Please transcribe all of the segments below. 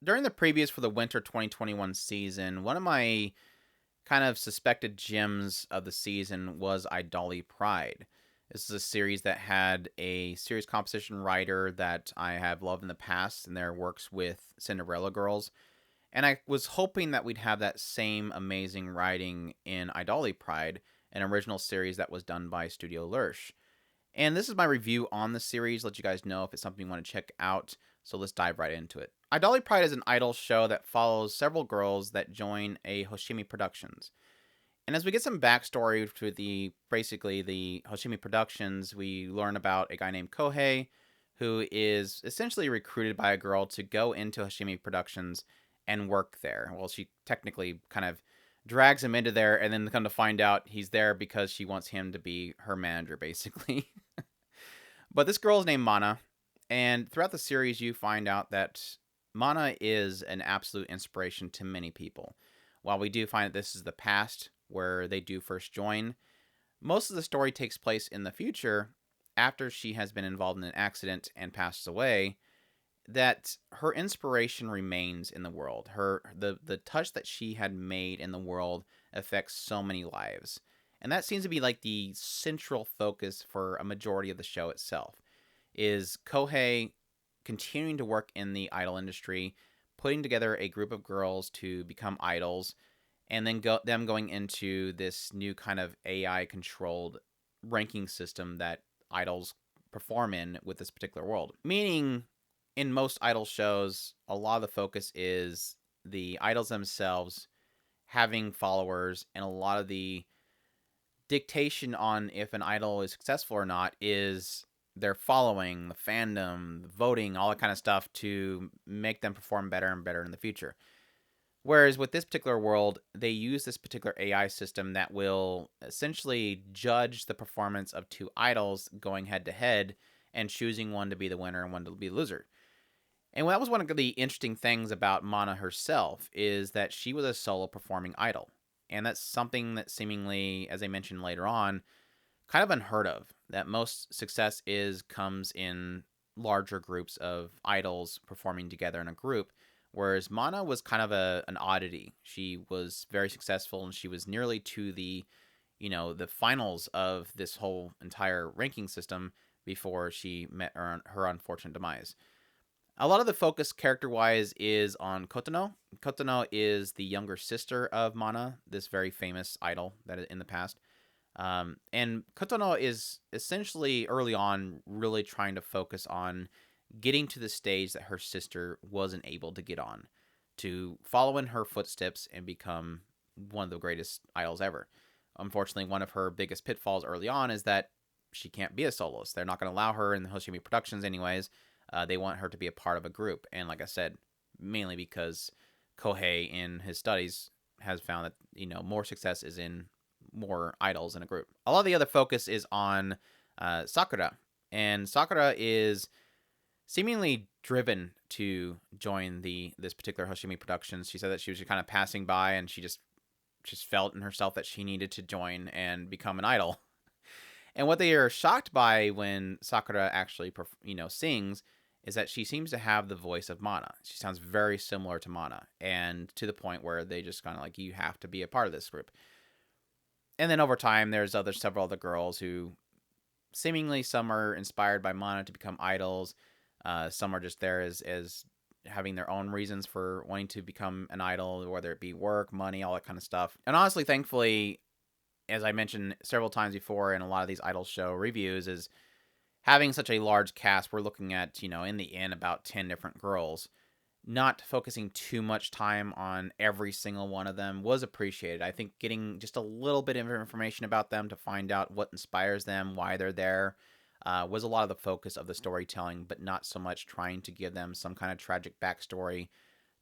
during the previews for the winter 2021 season, one of my kind of suspected gems of the season was Idoly Pride. This is a series that had a series composition writer that I have loved in the past and their works with Cinderella Girls. And I was hoping that we'd have that same amazing writing in Idoly Pride, an original series that was done by Studio Lurch. And this is my review on the series. Let you guys know if it's something you want to check out. So let's dive right into it. Idoly Pride is an idol show that follows several girls that join a Hoshimi Productions. And as we get some backstory to basically the Hoshimi Productions, we learn about a guy named Kohei, who is essentially recruited by a girl to go into Hoshimi Productions and work there. Well, she technically kind of drags him into there, and then come to find out he's there because she wants him to be her manager, basically. But this girl is named Mana, and throughout the series, you find out that Mana is an absolute inspiration to many people. While we do find that this is the past where they do first join, most of the story takes place in the future after she has been involved in an accident and passes away. That her inspiration remains in the world. The touch that she had made in the world affects so many lives. And that seems to be like the central focus for a majority of the show itself. Is Kohei continuing to work in the idol industry, putting together a group of girls to become idols, and then them going into this new kind of AI controlled ranking system that idols perform in with this particular world. Meaning, in most idol shows, a lot of the focus is the idols themselves having followers, and a lot of the dictation on if an idol is successful or not is their following, the fandom, the voting, all that kind of stuff to make them perform better and better in the future. Whereas with this particular world, they use this particular AI system that will essentially judge the performance of two idols going head to head and choosing one to be the winner and one to be the loser. And that was one of the interesting things about Mana herself, is that she was a solo performing idol. And that's something that seemingly, as I mentioned later on, kind of unheard of. That most success comes in larger groups of idols performing together in a group. Whereas Mana was kind of an oddity. She was very successful, and she was nearly to the finals of this whole entire ranking system before she met her unfortunate demise. A lot of the focus character-wise is on Kotono. Kotono is the younger sister of Mana, this very famous idol that in the past. And Kotono is essentially early on really trying to focus on getting to the stage that her sister wasn't able to get on, to follow in her footsteps and become one of the greatest idols ever. Unfortunately, one of her biggest pitfalls early on is that she can't be a soloist. They're not going to allow her in the Hoshimi Productions anyways. They want her to be a part of a group. And like I said, mainly because Kohei in his studies has found that, more success is in more idols in a group. A lot of the other focus is on Sakura. And Sakura is seemingly driven to join this particular Hoshimi Productions. She said that she was just kind of passing by, and she just felt in herself that she needed to join and become an idol. And what they are shocked by when Sakura actually, sings, is that she seems to have the voice of Mana. She sounds very similar to Mana, and to the point where they just kind of like, you have to be a part of this group. And then over time, there's several other girls who seemingly, some are inspired by Mana to become idols. Some are just there as having their own reasons for wanting to become an idol, whether it be work, money, all that kind of stuff. And honestly, thankfully, as I mentioned several times before in a lot of these idol show reviews, is having such a large cast. We're looking at, in the end, about 10 different girls. Not focusing too much time on every single one of them was appreciated. I think getting just a little bit of information about them to find out what inspires them, why they're there, was a lot of the focus of the storytelling, but not so much trying to give them some kind of tragic backstory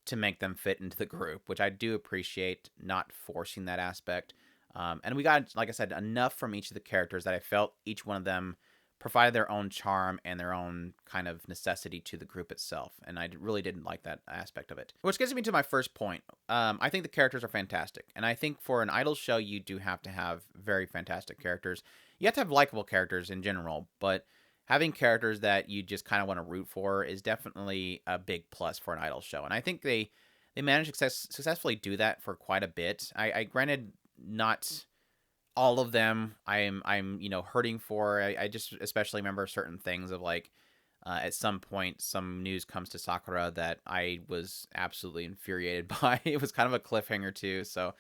to make them fit into the group, which I do appreciate, not forcing that aspect. And we got, like I said, enough from each of the characters that I felt each one of them provided their own charm and their own kind of necessity to the group itself. And I really didn't like that aspect of it. Which gets me to my first point. I think the characters are fantastic. And I think for an idol show, you do have to have very fantastic characters. You have to have likable characters in general, but having characters that you just kind of want to root for is definitely a big plus for an Idol show. And I think they managed to successfully do that for quite a bit. I granted not all of them I'm hurting for. I just especially remember certain things of like at some point some news comes to Sakura that I was absolutely infuriated by. It was kind of a cliffhanger too. So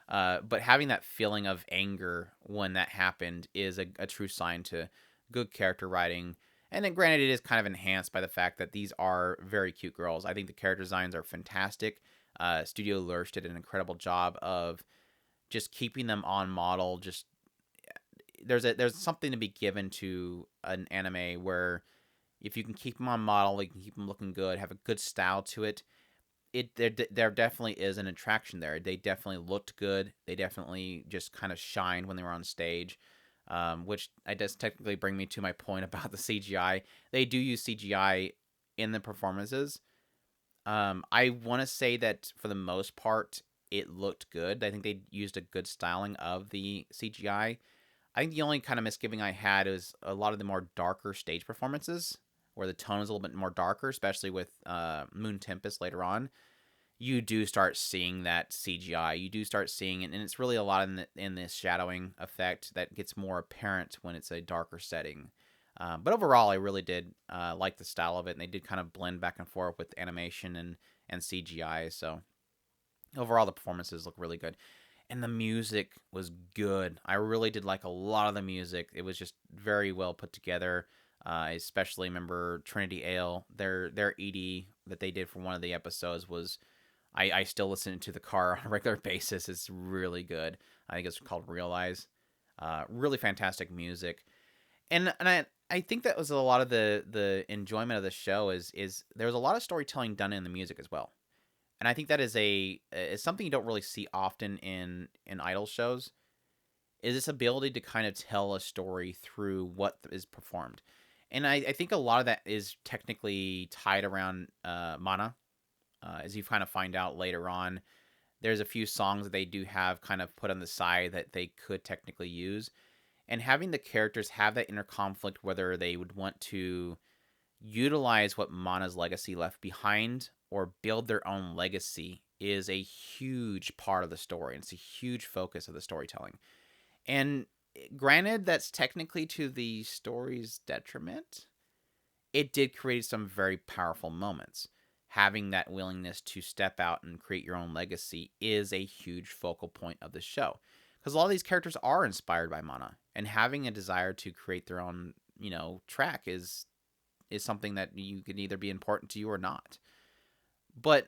but having that feeling of anger when that happened is a true sign to good character writing. And then, granted, it is kind of enhanced by the fact that these are very cute girls. I think the character designs are fantastic. Studio Lurch did an incredible job of just keeping them on model. Just there's something to be given to an anime where if you can keep them on model, you can keep them looking good, have a good style to it. There definitely is an attraction there. They definitely looked good. They definitely just kind of shined when they were on stage, which I does technically bring me to my point about the CGI. They do use CGI in the performances. I want to say that for the most part, it looked good. I think they used a good styling of the CGI. I think the only kind of misgiving I had is a lot of the more darker stage performances, where the tone is a little bit more darker, especially with Moon Tempest later on. You do start seeing that CGI. You do start seeing it, and it's really a lot in this shadowing effect that gets more apparent when it's a darker setting. But overall, I really did like the style of it, and they did kind of blend back and forth with animation and CGI. So overall, the performances look really good. And the music was good. I really did like a lot of the music. It was just very well put together. I especially remember Trinity Ale. Their ED that they did for one of the episodes was I still listen to the car on a regular basis. It's really good. I think it's called Realize. Really fantastic music. And I think that was a lot of the enjoyment of the show is there was a lot of storytelling done in the music as well. And I think that is something you don't really see often in idol shows, is this ability to kind of tell a story through what is performed. And I think a lot of that is technically tied around mana. As you kind of find out later on, there's a few songs that they do have kind of put on the side that they could technically use. And having the characters have that inner conflict, whether they would want to utilize what Mana's legacy left behind or build their own legacy, is a huge part of the story. And it's a huge focus of the storytelling. And granted, that's technically to the story's detriment. It did create some very powerful moments. Having that willingness to step out and create your own legacy is a huge focal point of the show. Because a lot of these characters are inspired by Mana. And having a desire to create their own, track is something that you can either be important to you or not. But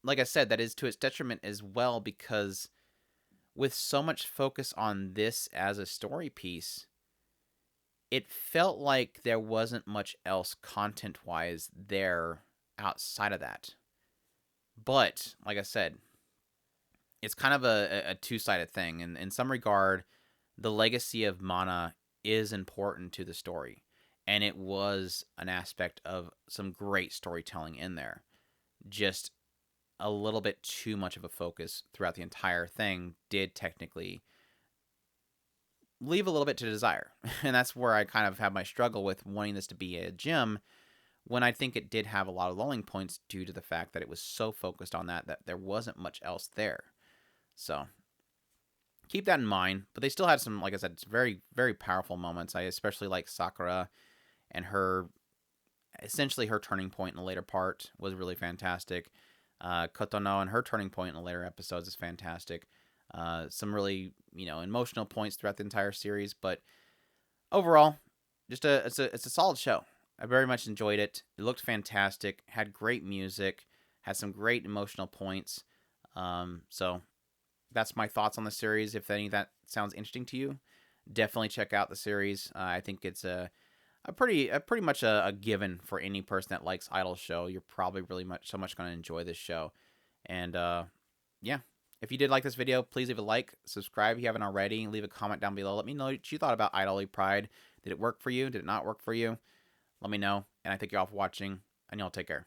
like I said, that is to its detriment as well, because with so much focus on this as a story piece, it felt like there wasn't much else content-wise there outside of that. But like I said, it's kind of a two-sided thing. And in some regard, the legacy of Mana is important to the story. And it was an aspect of some great storytelling in there. Just a little bit too much of a focus throughout the entire thing did technically leave a little bit to desire. And that's where I kind of have my struggle with wanting this to be a gym, when I think it did have a lot of lulling points due to the fact that it was so focused on that there wasn't much else there. So keep that in mind. But they still had some, like I said, it's very, very powerful moments. I especially like Sakura and essentially her turning point in the later part was really fantastic. Kotono and her turning point in the later episodes is fantastic. Some really, emotional points throughout the entire series. But overall, just it's a solid show. I very much enjoyed it. It looked fantastic. Had great music. Had some great emotional points. So that's my thoughts on the series. If any of that sounds interesting to you, definitely check out the series. I think it's a pretty much a given for any person that likes Idol show. You're probably really much going to enjoy this show. And yeah, if you did like this video, please leave a like, subscribe if you haven't already, and leave a comment down below. Let me know what you thought about Idoly Pride. Did it work for you? Did it not work for you? Let me know. And I thank you all for watching, and y'all take care.